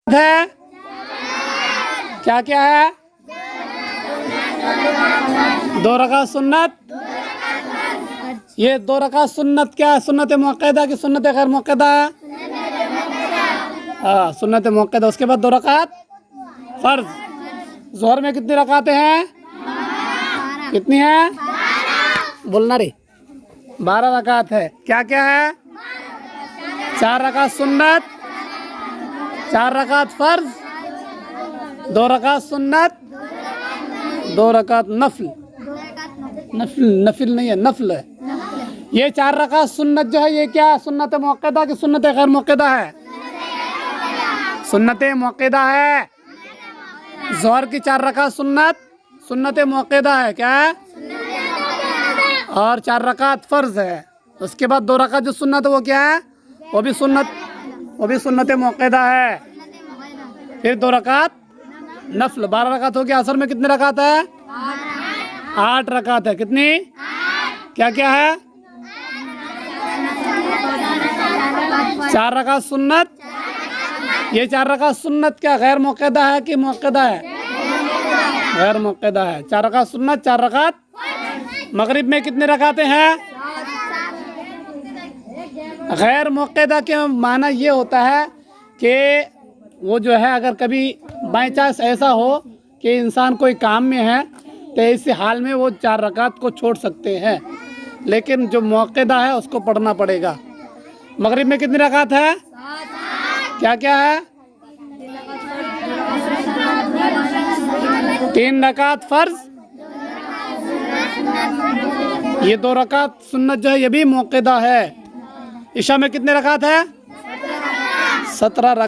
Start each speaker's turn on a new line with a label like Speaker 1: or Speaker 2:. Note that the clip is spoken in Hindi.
Speaker 1: है क्या क्या है? 2 रकात सुन्नत। ये 2 रकात सुन्नत क्या है? सुन्नत मुअक्कदा की सुन्नत गैर मुअक्कदा है? हाँ, सुन्नत मुअक्कदा। उसके बाद 2 रकात फर्ज। ज़ोहर में कितनी रकातें हैं? कितनी है? बोलना रे। 12 रकात है। क्या क्या है? 4 रकात सुन्नत, 4 रकात फर्ज, 2 रकात सुन्नत, 2 रकात नफल। नफिल नहीं है, नफल है। ये 4 रकात सुन्नत जो है ये क्या है? सुन्नत मुअक्कदा की सुन्नत गैर मुअक्कदा है? सुन्नत मुअक्कदा है। ज़ोहर की 4 रकात सुन्नत सुन्नत मुअक्कदा है। क्या है? और 4 रकात फर्ज है। उसके बाद 2 रकात जो सुन्नत है वो क्या है? वो भी सुन्नत मुअक्कदा है। फिर 2 रकात नफल। 12 रकात हो गया। असर में कितने रकात है? 8 रकात है। कितनी? क्या क्या है? 4 रकात सुन्नत। ये 4 रकात सुन्नत क्या गैर मुअक्कदा है कि मुअक्कदा है? गैर मुअक्कदा है। 4 रकात सुन्नत, 4 रकात। मगरिब में कितने रकातें हैं? गैर मुअक्कदा के माना ये होता है कि वो जो है अगर कभी बाई चांस ऐसा हो कि इंसान कोई काम में है तो ऐसे हाल में वो 4 रकात को छोड़ सकते हैं, लेकिन जो मुअक्कदा है उसको पढ़ना पड़ेगा। मगरिब में कितनी रकात है? क्या क्या है? 3 रकात फर्ज। ये 2 रकात सुन्नत जो है ये भी मुअक्कदा है। इशा में कितने रकात है? 17 रकात।